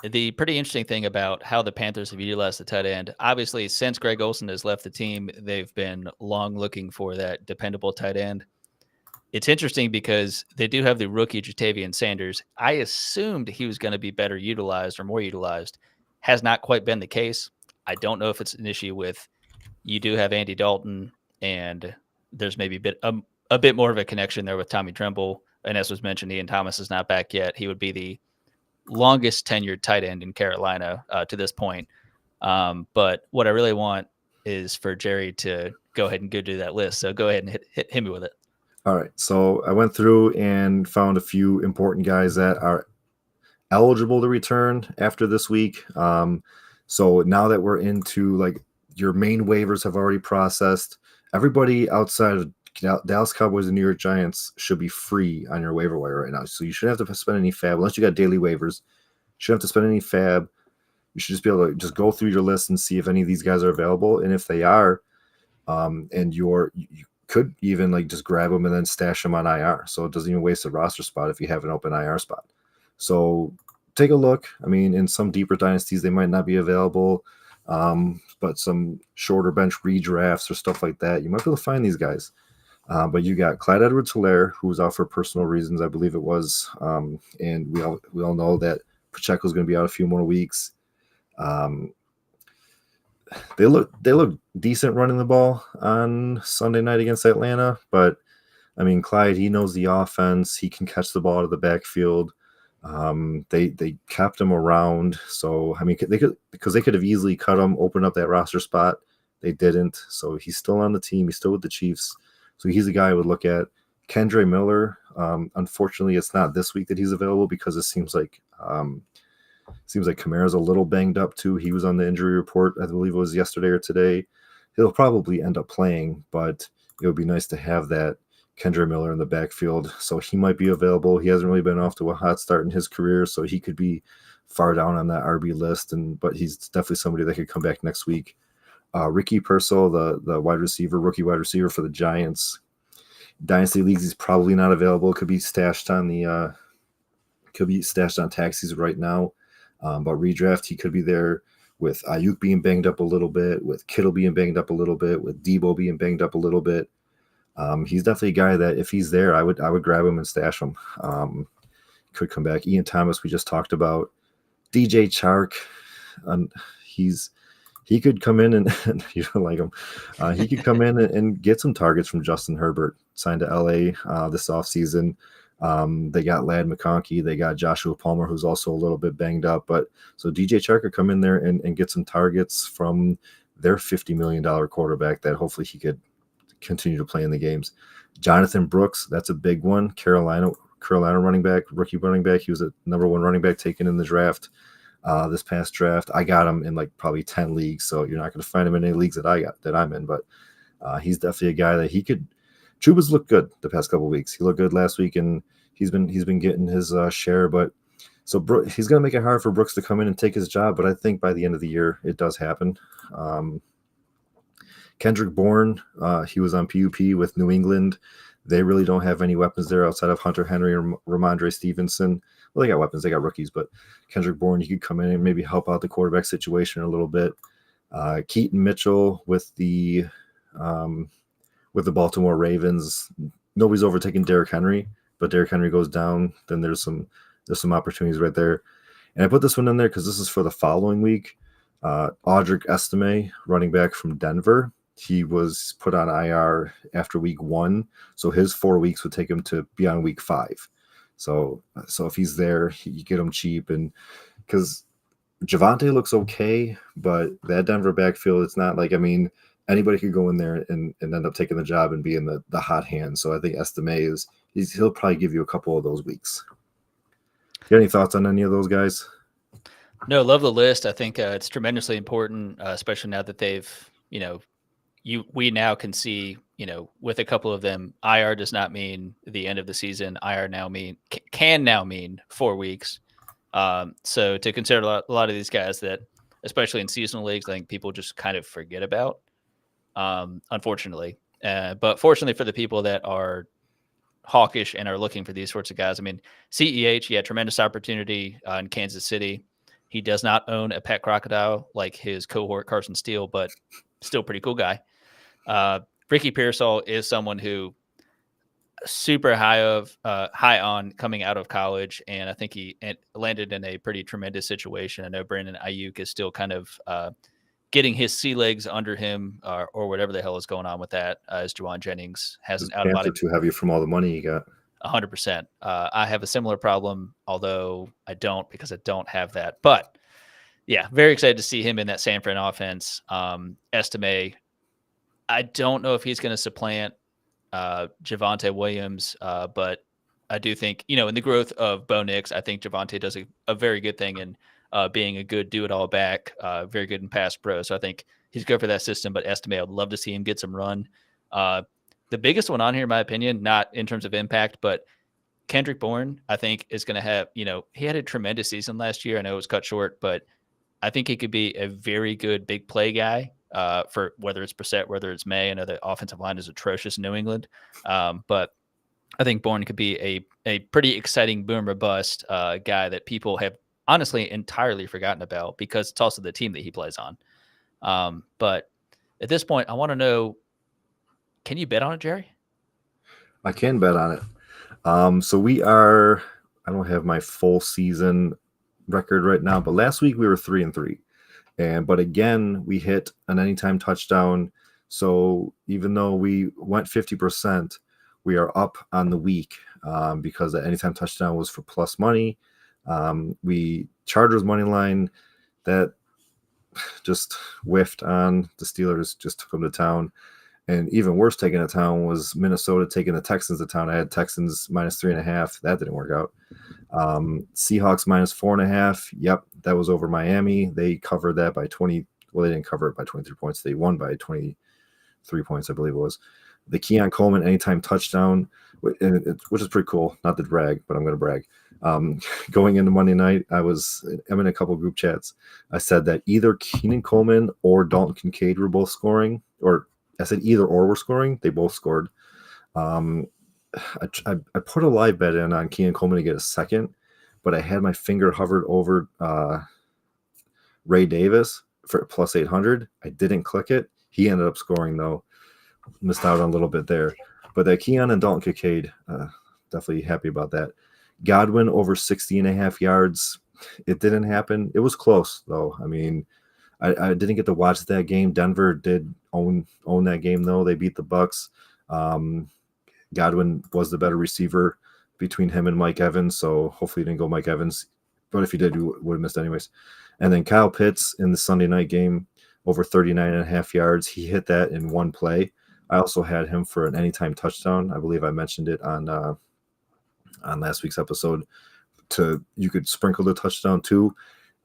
the pretty interesting thing about how the Panthers have utilized the tight end, obviously since Greg Olsen has left the team, they've been long looking for that dependable tight end. It's interesting because they do have the rookie Jatavian Sanders. I assumed he was going to be better utilized or more utilized. Has not quite been the case. I don't know if it's an issue with, you do have Andy Dalton, and there's maybe a bit more of a connection there with Tommy Tremble. And as was mentioned, Ian Thomas is not back yet. He would be the longest tenured tight end in Carolina to this point. But what I really want is for Jerry to go ahead and go do that list. So go ahead and hit me with it. All right. So I went through and found a few important guys that are eligible to return after this week. So now that we're into like your main waivers have already processed, everybody outside of Dallas Cowboys and New York Giants should be free on your waiver wire right now. So you shouldn't have to spend any fab unless you got daily waivers. You shouldn't have to spend any fab. You should just be able to just go through your list and see if any of these guys are available. And if they are, and you could even like just grab them and then stash them on IR. So it doesn't even waste a roster spot if you have an open IR spot. So take a look. I mean, in some deeper dynasties, they might not be available, but some shorter bench redrafts or stuff like that, you might be able to find these guys. But you got Clyde Edwards-Helaire, who was out for personal reasons, I believe it was, and we all know that Pacheco is going to be out a few more weeks. They look decent running the ball on Sunday night against Atlanta, but I mean, Clyde, he knows the offense. He can catch the ball out of the backfield. They kept him around, so I mean, they could have easily cut him, opened up that roster spot. They didn't, so he's still on the team. He's still with the Chiefs, so he's a guy I would look at. Kendre Miller, unfortunately, it's not this week that he's available because it seems like Kamara's a little banged up too. He was on the injury report, I believe it was yesterday or today. He'll probably end up playing, but it would be nice to have that Kendre Miller in the backfield. So he might be available. He hasn't really been off to a hot start in his career, so he could be far down on that RB list. But he's definitely somebody that could come back next week. Ricky Pearsall, the rookie wide receiver for the Giants. Dynasty leagues, he's probably not available. Could be stashed on taxis right now. But redraft, he could be there with Ayuk being banged up a little bit, with Kittle being banged up a little bit, with Debo being banged up a little bit. He's definitely a guy that if he's there, I would grab him and stash him. Could come back. Ian Thomas, we just talked about. DJ Chark, he could come in and you don't like him. He could come in and get some targets from Justin Herbert, signed to LA this offseason. They got Ladd McConkey. They got Joshua Palmer, who's also a little bit banged up. But so DJ Chark could come in there and get some targets from their $50 million quarterback that hopefully he could continue to play in the games. Jonathan Brooks, that's a big one. Carolina running back, rookie running back. He was a number one running back taken in the draft, this past draft. I got him in like probably 10 leagues, so you're not going to find him in any leagues that I'm in. But he's definitely a guy that he could. Chuba's looked good the past couple of weeks. He looked good last week, and he's been getting his share. But so he's going to make it hard for Brooks to come in and take his job. But I think by the end of the year, it does happen. Kendrick Bourne, he was on PUP with New England. They really don't have any weapons there outside of Hunter Henry or Ramondre Stevenson. Well, they got weapons, they got rookies, but Kendrick Bourne, you could come in and maybe help out the quarterback situation a little bit. Keaton Mitchell with the Baltimore Ravens. Nobody's overtaking Derrick Henry, but Derrick Henry goes down, then there's some opportunities right there. And I put this one in there because this is for the following week. Audric Estime, running back from Denver. He was put on IR after week 1, so his 4 weeks would take him to be on week 5. So if he's there, you get him cheap, and because Javonte looks okay, but that Denver backfield, it's not like, I mean, anybody could go in there and end up taking the job and be in the hot hand. So I think Estime he'll probably give you a couple of those weeks. You got any thoughts on any of those guys? No, love the list. I think it's tremendously important, especially now that they've, we now can see, with a couple of them, IR does not mean the end of the season. IR can now mean 4 weeks. So to consider a lot of these guys that, especially in seasonal leagues, I think people just kind of forget about, unfortunately. But fortunately for the people that are hawkish and are looking for these sorts of guys, I mean, CEH, he had tremendous opportunity in Kansas City. He does not own a pet crocodile like his cohort Carson Steele, but still pretty cool guy. Ricky Pearsall is someone who super high on coming out of college, and I think he landed in a pretty tremendous situation. I know Brandon Ayuk is still kind of getting his sea legs under him, or whatever the hell is going on with that. As Juwan Jennings has an out of body too heavy from all the money he got. 100%. I have a similar problem, although I don't, because I don't have that. But yeah, very excited to see him in that San Fran offense. Estime, I don't know if he's going to supplant Javonte Williams, but I do think, in the growth of Bo Nix, I think Javonte does a very good thing in being a good do-it-all back, very good in pass pro. So I think he's good for that system, but Estime, I would love to see him get some run. The biggest one on here, in my opinion, not in terms of impact, but Kendrick Bourne, I think, is going to have, he had a tremendous season last year. I know it was cut short, but I think he could be a very good big play guy for whether it's Brissett, whether it's May. I know the offensive line is atrocious in New England, but I think Bourne could be a pretty exciting boom or bust guy that people have honestly entirely forgotten about because it's also the team that he plays on. But at this point, I want to know, can you bet on it, Jerry? I can bet on it. So I don't have my full season record right now, but last week we were 3-3. But again, we hit an anytime touchdown. So even though we went 50%, we are up on the week because the anytime touchdown was for plus money. We Chargers money line that just whiffed on the Steelers, just took them to town. And even worse taking to town was Minnesota taking the Texans to town. I had Texans minus 3.5. That didn't work out. Seahawks minus 4.5. Yep, that was over Miami. They covered that by 20. Well, they didn't cover it by 23 points. They won by 23 points, I believe it was. The Keon Coleman anytime touchdown, which is pretty cool. Not to brag, but I'm going to brag. Going into Monday night, I'm in a couple group chats. I said that either Keenan Coleman or Dalton Kincaid were both scoring, or I said either or were scoring. They both scored. I put a live bet in on Keenan Coleman to get a second, but I had my finger hovered over Ray Davis for plus 800. I didn't click it. He ended up scoring, though. Missed out on a little bit there. But that Keon and Dalton Kincaid, definitely happy about that. Godwin over 60.5 yards. It didn't happen. It was close, though. I mean, I didn't get to watch that game. Denver did own that game, though. They beat the Bucks. Godwin was the better receiver between him and Mike Evans, so hopefully he didn't go Mike Evans. But if he did, you would have missed anyways. And then Kyle Pitts in the Sunday night game, over 39.5 yards. He hit that in one play. I also had him for an anytime touchdown. I believe I mentioned it on last week's episode. You could sprinkle the touchdown too.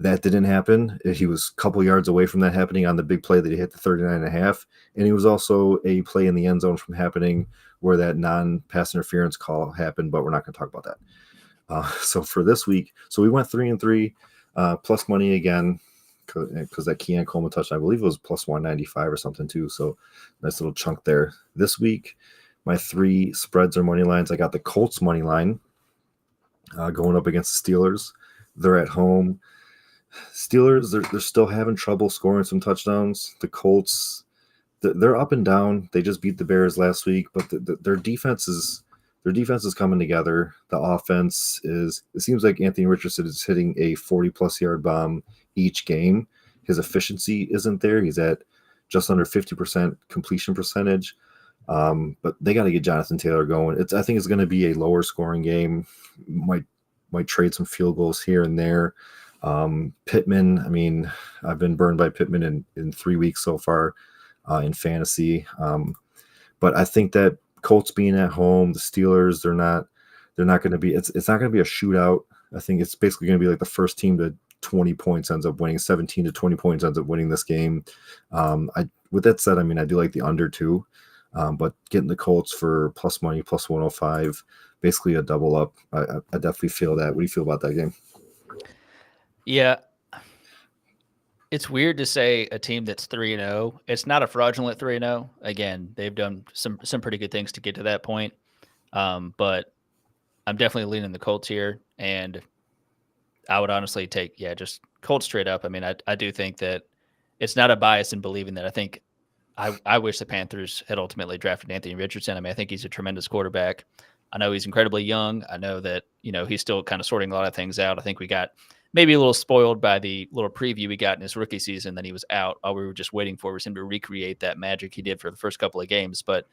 That didn't happen. He was a couple yards away from that happening on the big play that he hit the 39.5. And he was also a play in the end zone from happening where that non-pass interference call happened, but we're not going to talk about that. So for this week, we went 3-3, plus money again, because that Keon Coleman touchdown, I believe it was plus 195 or something too. So nice little chunk there. This week, my 3 spreads or money lines. I got the Colts money line going up against the Steelers. They're at home. Steelers, they're still having trouble scoring some touchdowns. The Colts, they're up and down. They just beat the Bears last week, but their defense is coming together. The offense is. It seems like Anthony Richardson is hitting a 40-plus yard bomb each game. His efficiency isn't there. He's at just under 50% completion percentage. But they got to get Jonathan Taylor going. I think it's going to be a lower scoring game. Might trade some field goals here and there. Pittman, I mean, I've been burned by Pittman in 3 weeks so far in fantasy. But I think that Colts being at home, the Steelers, they're not going to be, it's not going to be a shootout. I think it's basically going to be like the first team to 20 points ends up winning, 17 to 20 points ends up winning this game. With that said, I mean, I do like the under too, but getting the Colts for plus money, plus 105, basically a double up. I definitely feel that. What do you feel about that game? Yeah. It's weird to say a team that's 3-0. It's not a fraudulent 3-0. Again, they've done some pretty good things to get to that point. But I'm definitely leaning the Colts here, and I would honestly take, just Colts straight up. I mean, I do think that it's not a bias in believing that. I think I wish the Panthers had ultimately drafted Anthony Richardson. I mean, I think he's a tremendous quarterback. I know he's incredibly young. I know that, he's still kind of sorting a lot of things out. I think we got maybe a little spoiled by the little preview we got in his rookie season. Then he was out. All we were just waiting for was him to recreate that magic he did for the first couple of games. But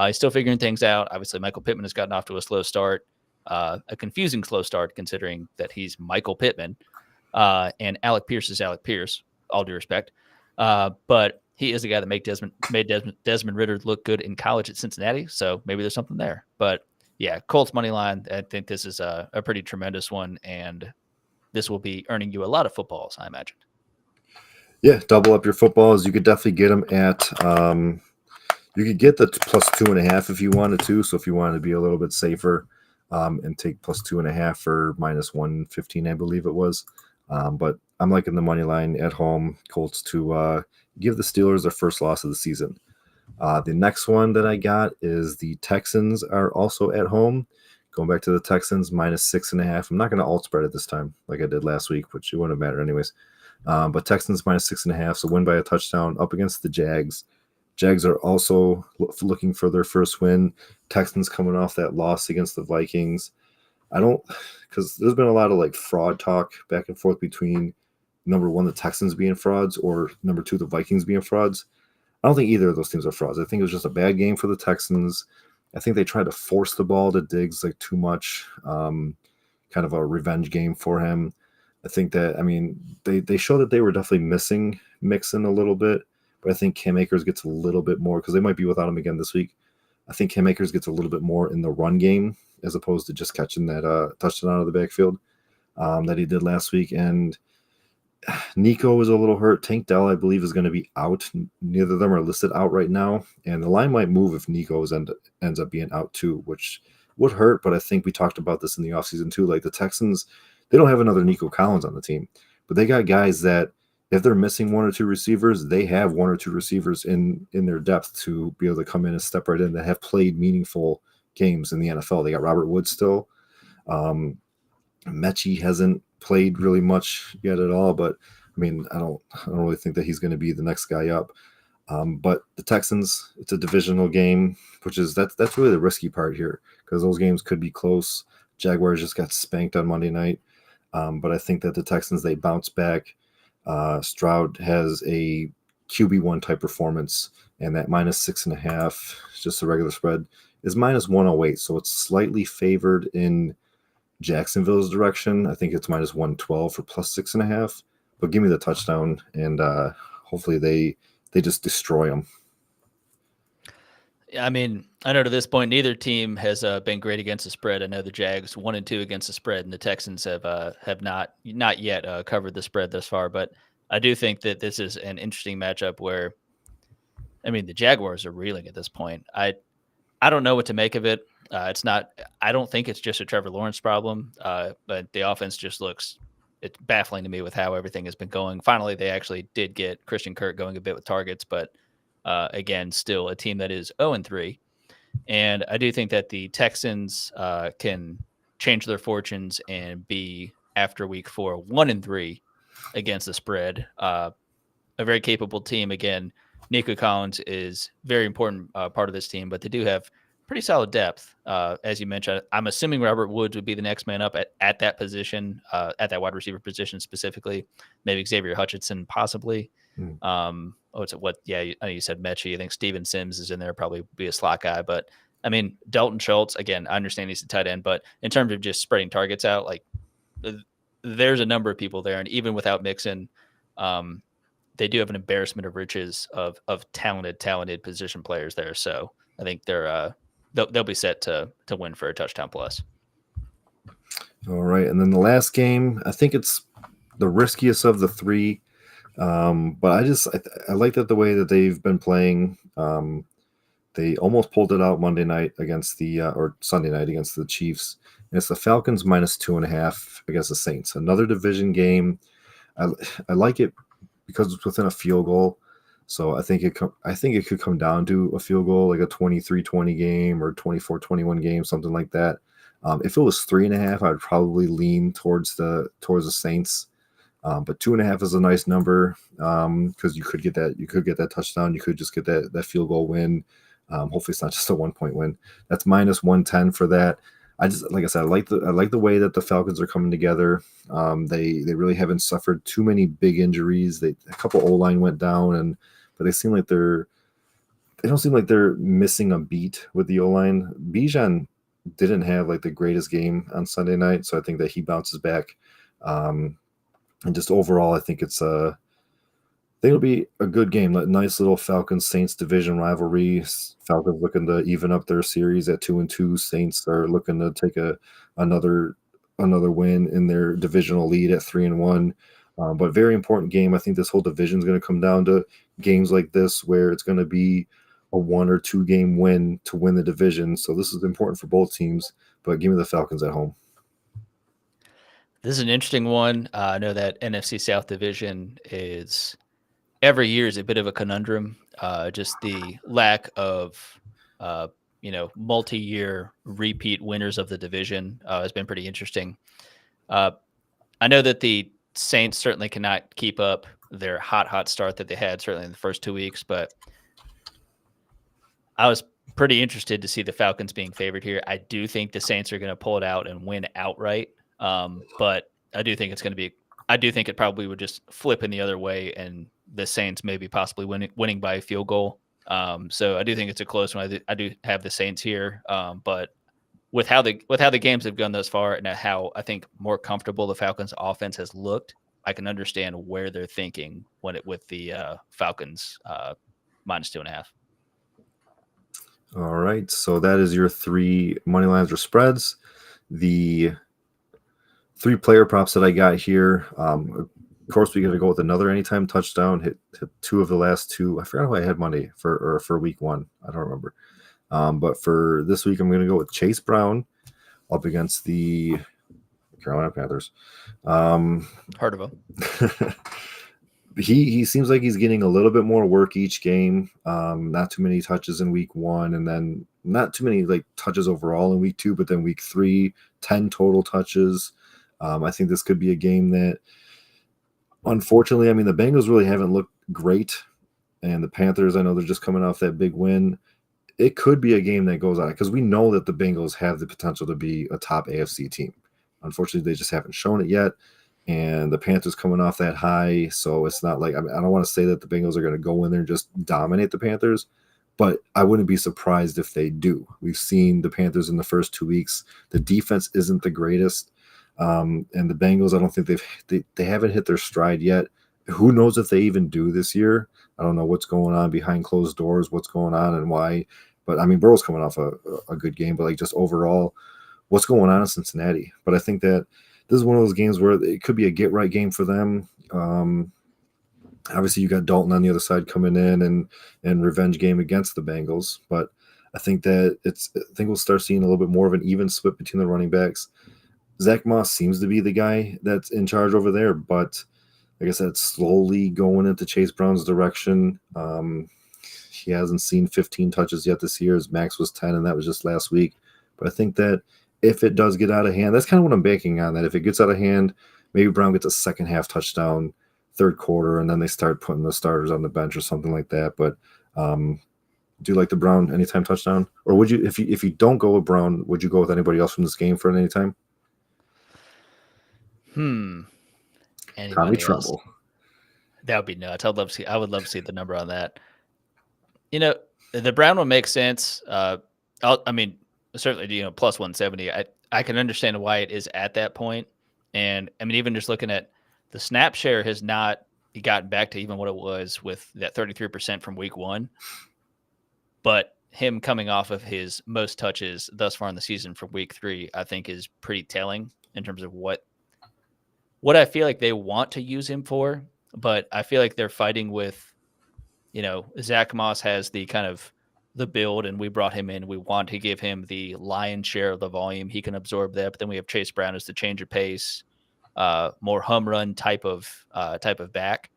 he's still figuring things out. Obviously, Michael Pittman has gotten off to a slow start, a confusing slow start considering that he's Michael Pittman and Alec Pierce is Alec Pierce, all due respect. But he is the guy that made Desmond Ritter look good in college at Cincinnati. So maybe there's something there. But yeah, Colts money line. I think this is a pretty tremendous one, and this will be earning you a lot of footballs, I imagine. Yeah, double up your footballs. You could definitely get them at. You could get the plus 2.5 if you wanted to. So if you wanted to be a little bit safer, and take plus 2.5 for minus 115, I believe it was. But I'm liking the money line at home. Colts to give the Steelers their first loss of the season. The next one that I got is the Texans are also at home. Going back to the Texans, minus 6.5. I'm not going to alt spread it this time like I did last week, which it wouldn't matter anyways. But Texans minus 6.5, so win by a touchdown up against the Jags. Jags are also looking for their first win. Texans coming off that loss against the Vikings. Because there's been a lot of like fraud talk back and forth between number one, the Texans being frauds, or number two, the Vikings being frauds. I don't think either of those teams are frauds. I think it was just a bad game for the Texans. I think they tried to force the ball to Diggs like too much, kind of a revenge game for him. I think that, they showed that they were definitely missing Mixon a little bit, but I think Cam Akers gets a little bit more because they might be without him again this week. I think Cam Akers gets a little bit more in the run game as opposed to just catching that touchdown out of the backfield that he did last week. And Nico is a little hurt. Tank Dell, I believe, is going to be out. Neither of them are listed out right now. And the line might move if Nico ends up being out too, which would hurt. But I think we talked about this in the offseason too. Like the Texans, they don't have another Nico Collins on the team. But they got guys that if they're missing one or two receivers, they have one or two receivers in their depth to be able to come in and step right in that have played meaningful games in the NFL. They got Robert Woods still. Mechie hasn't played really much yet at all, but I don't really think that he's going to be the next guy up. But the Texans, it's a divisional game, which is that's really the risky part here because those games could be close. Jaguars just got spanked on Monday night, but I think that the Texans, they bounce back. Stroud has a QB1 type performance, and that minus 6.5, just a regular spread, is minus 108, so it's slightly favored in Jacksonville's direction. I think it's minus 112 for plus 6.5, but give me the touchdown, and hopefully they just destroy them. I know to this point, neither team has been great against the spread. I know the Jags 1-2 against the spread, and the Texans have not yet covered the spread thus far. But I do think that this is an interesting matchup where, the Jaguars are reeling at this point. I don't know what to make of it. It's not. I don't think it's just a Trevor Lawrence problem, but the offense just it's baffling to me with how everything has been going. Finally, they actually did get Christian Kirk going a bit with targets, but again, still a team that is 0-3. And I do think that the Texans can change their fortunes and be, after week 4, 1-3 against the spread. A very capable team. Again, Nico Collins is very important part of this team, but they do have pretty solid depth. As you mentioned, I'm assuming Robert Woods would be the next man up at that position, at that wide receiver position specifically. Maybe Xavier Hutchinson, possibly. Yeah, I know you said Mechie. I think Steven Sims is in there, probably be a slot guy. But Dalton Schultz, again, I understand he's a tight end, but in terms of just spreading targets out, like there's a number of people there, and even without Mixon, they do have an embarrassment of riches of talented position players there. So I think they'll be set to win for a touchdown plus. All right, and then the last game, I think it's the riskiest of the three. But I like that the way that they've been playing. They almost pulled it out Monday night against or Sunday night against the Chiefs. And it's the Falcons minus 2.5 against the Saints. Another division game. I like it because it's within a field goal. So I think it could come down to a field goal, like a 23-20 game or 24-21 game, something like that. If it was 3.5, I'd probably lean towards the Saints. But 2.5 is a nice number because you could get that touchdown. You could just get that field goal win. Hopefully it's not just a 1-point win. That's minus 110 for that. Like I said, I like the way that the Falcons are coming together. They really haven't suffered too many big injuries. A couple O-line went down, but they don't seem like they're missing a beat with the O-line. Bijan didn't have like the greatest game on Sunday night, so I think that he bounces back. And just overall, I think it's think it'll be a good game. That nice little Falcons Saints division rivalry. Falcons looking to even up their series at 2-2. Saints are looking to take another win in their divisional lead at 3-1. But very important game. I think this whole division is going to come down to games like this, where it's going to be a 1 or 2 game win to win the division. So this is important for both teams. But give me the Falcons at home. This is an interesting one. I know that NFC South division is every year is a bit of a conundrum. Just the lack of, multi-year repeat winners of the division has been pretty interesting. I know that the Saints certainly cannot keep up their hot start that they had certainly in the first 2 weeks, but I was pretty interested to see the Falcons being favored here. I do think the Saints are going to pull it out and win outright. But I do think I do think it probably would just flip in the other way and the Saints maybe possibly winning by a field goal. So I do think it's a close one. I do have the Saints here. But with how the games have gone thus far and how I think more comfortable the Falcons offense has looked, I can understand where they're thinking with the Falcons -2.5. All right, so that is your 3 money lines or spreads. The 3 player props that I got here. Of course, we got to go with another anytime touchdown. Hit 2 of the last 2. I forgot who I had money for week 1. I don't remember. But for this week, I'm going to go with Chase Brown up against the Carolina Panthers. Heard of him. He seems like he's getting a little bit more work each game. Not too many touches in week 1, and then not too many touches overall in week 2, but then week 3, 10 total touches. I think this could be a game that, unfortunately, the Bengals really haven't looked great, and the Panthers, I know they're just coming off that big win. It could be a game that goes on because we know that the Bengals have the potential to be a top AFC team. Unfortunately, they just haven't shown it yet. And the Panthers coming off that high, so it's not like I don't want to say that the Bengals are going to go in there and just dominate the Panthers, but I wouldn't be surprised if they do. We've seen the Panthers in the first 2 weeks. The defense isn't the greatest, and the Bengals, I don't think they haven't hit their stride yet. Who knows if they even do this year? I don't know what's going on behind closed doors, what's going on and why. But Burrow's coming off a good game, but just overall, what's going on in Cincinnati? But I think that this is one of those games where it could be a get-right game for them. Obviously, you got Dalton on the other side coming in and revenge game against the Bengals. But I think that we'll start seeing a little bit more of an even split between the running backs. Zach Moss seems to be the guy that's in charge over there, but like I said, slowly going into Chase Brown's direction. He hasn't seen 15 touches yet this year. His max was 10, and that was just last week. But I think that if it does get out of hand, that's kind of what I'm banking on, that if it gets out of hand, maybe Brown gets a second half touchdown, third quarter, and then they start putting the starters on the bench or something like that. But do you like the Brown anytime touchdown? Or would you, if you don't go with Brown, would you go with anybody else from this game for an anytime? Tommy Tremble. That would be nuts. I would love to see the number on that. The Brown one makes sense. Certainly, plus 170. I can understand why it is at that point. And even just looking at the snap share has not gotten back to even what it was with that 33% from week 1. But him coming off of his most touches thus far in the season from week 3, I think is pretty telling in terms of what I feel like they want to use him for. But I feel like they're fighting with, Zach Moss has the kind of the build, and we brought him in. We want to give him the lion's share of the volume. He can absorb that. But then we have Chase Brown as the change of pace, more home run type of back.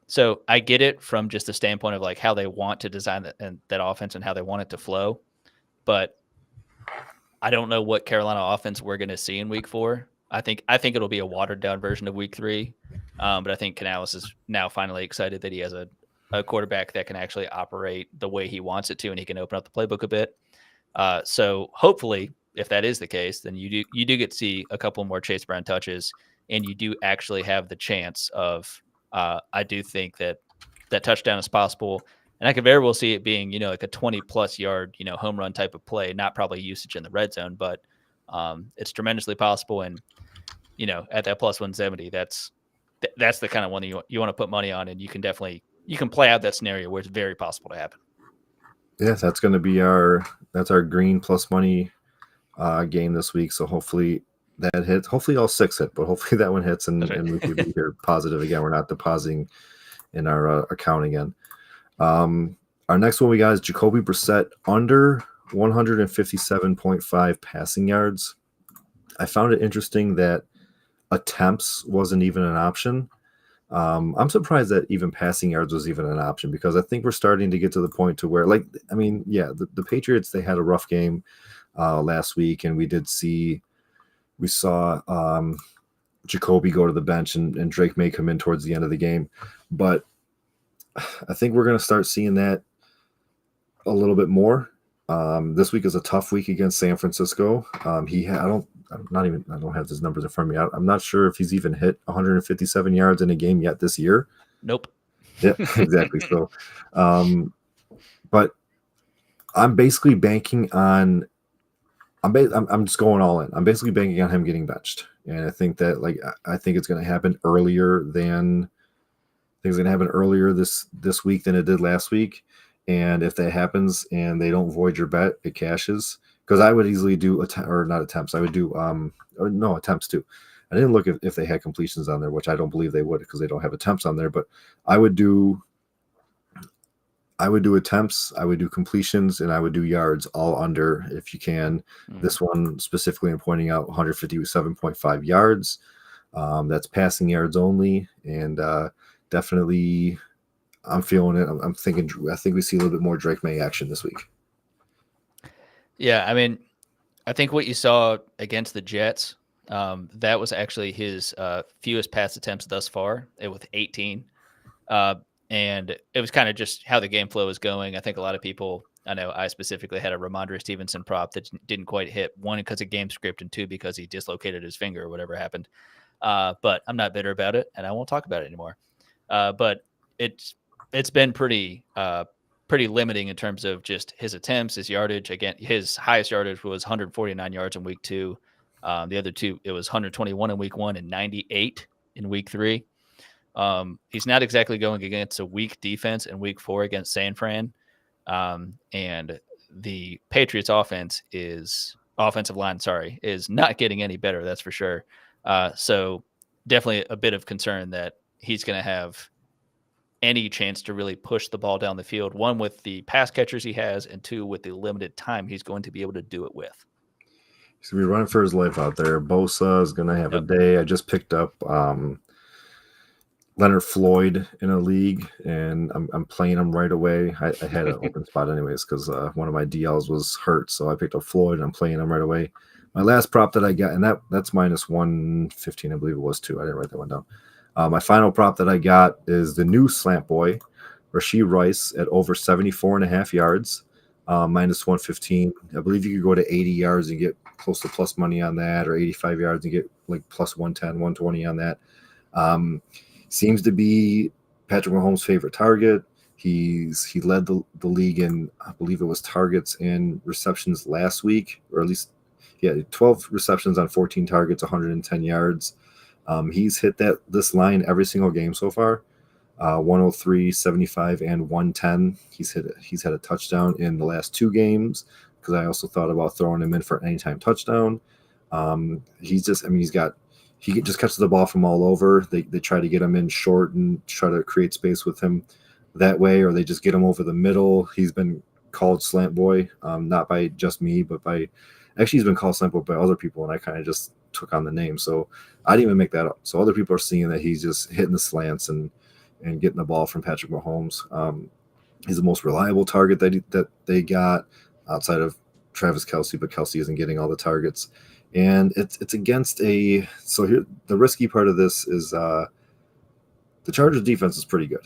So I get it from just the standpoint of how they want to design that offense and how they want it to flow. But I don't know what Carolina offense we're going to see in week 4. I think it'll be a watered down version of week 3. But I think Canales is now finally excited that he has a quarterback that can actually operate the way he wants it to, and he can open up the playbook a bit. So hopefully, if that is the case, then you do get to see a couple more Chase Brown touches, and you do actually have the chance of. I do think that touchdown is possible, and I could very well see it being like a 20+ yard home run type of play, not probably usage in the red zone, but it's tremendously possible. And at that plus 170, that's that's the kind of one that you want to put money on, and you can play out that scenario where it's very possible to happen. Yeah, that's going to be that's our green plus money game this week. So hopefully that hits. Hopefully all 6 hit, but hopefully that one hits and we can be here positive again. We're not depositing in our account again. Our next one we got is Jacoby Brissett under 157.5 passing yards. I found it interesting that attempts wasn't even an option. I'm surprised that even passing yards was even an option, because I think we're starting to get to the point to where, the Patriots, they had a rough game last week, and we saw Jacoby go to the bench and Drake May come in towards the end of the game. But I think we're going to start seeing that a little bit more. This week is a tough week against San Francisco. I don't have his numbers in front of me. I'm not sure if he's even hit 157 yards in a game yet this year. Nope. Yeah, exactly. So, but I'm basically banking on. I'm just going all in. I'm basically banking on him getting benched, and I think that I think it's going to happen earlier than. I think it's going to happen earlier this week than it did last week. And if that happens and they don't void your bet, it cashes. Because I would easily do attempts. I would do attempts too. I didn't look if they had completions on there, which I don't believe they would, because they don't have attempts on there. But I would do attempts, I would do completions, and I would do yards all under if you can. This one specifically, I'm pointing out 157.5 yards. That's passing yards only, and definitely I'm feeling it. I'm thinking. I think we see a little bit more Drake May action this week. Yeah, I mean, I think what you saw against the Jets, that was actually his fewest pass attempts thus far, with 18. And it was kind of just how the game flow was going. I think a lot of people, I know I specifically had a Ramondre Stevenson prop that didn't quite hit, one because of game script, and two because he dislocated his finger or whatever happened. But I'm not bitter about it, and I won't talk about it anymore. But it's been pretty limiting in terms of just his attempts, his yardage. Again, his highest yardage was 149 yards in week 2. The other two, it was 121 in week 1 and 98 in week 3. He's not exactly going against a weak defense in week 4 against San Fran. And the Patriots offensive line is not getting any better. That's for sure. So definitely a bit of concern that he's going to have any chance to really push the ball down the field, one with the pass catchers he has, and two with the limited time he's going to be able to do it with. He's going to be running for his life out there. Bosa is going to have a day. I just picked up Leonard Floyd in a league, and I'm playing him right away. I had an open spot anyways because one of my DLs was hurt, so I picked up Floyd, and I'm playing him right away. My last prop that I got, and that's minus 115, I believe it was too. I didn't write that one down. My final prop that I got is the new slant boy, Rashee Rice, at over 74.5 yards, minus 115. I believe you could go to 80 yards and get close to plus money on that, or 85 yards and get like plus 110, 120 on that. Seems to be Patrick Mahomes' favorite target. He led the league in, I believe it was targets and receptions last week, or at least, 12 receptions on 14 targets, 110 yards. He's hit this line every single game so far, 103, 75, and 110. He's had a touchdown in the last 2 games, because I also thought about throwing him in for an anytime touchdown. He just catches the ball from all over. They try to get him in short and try to create space with him that way, or they just get him over the middle. He's been called slant boy, not by just me, but he's been called slant boy by other people, and I kind of just took on the name. So I didn't even make that up. So other people are seeing that he's just hitting the slants and getting the ball from Patrick Mahomes. He's the most reliable target that they got outside of Travis Kelce, but Kelce isn't getting all the targets. And it's against so here the risky part of this is the Chargers defense is pretty good.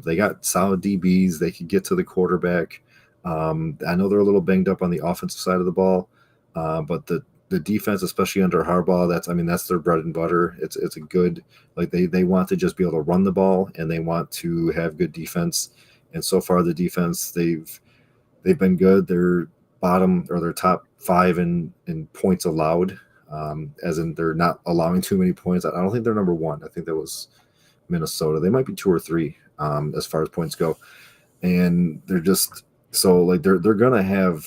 They got solid DBs. They could get to the quarterback. I know they're a little banged up on the offensive side of the ball, but the defense, especially under Harbaugh, that's their bread and butter. It's a good, they want to just be able to run the ball, and they want to have good defense. And so far the defense, they've been good. They're bottom, or they're top 5 in points allowed as in they're not allowing too many points. I don't think they're number one. I think that was Minnesota. They might be 2 or 3 as far as points go, and they're just so like they're gonna have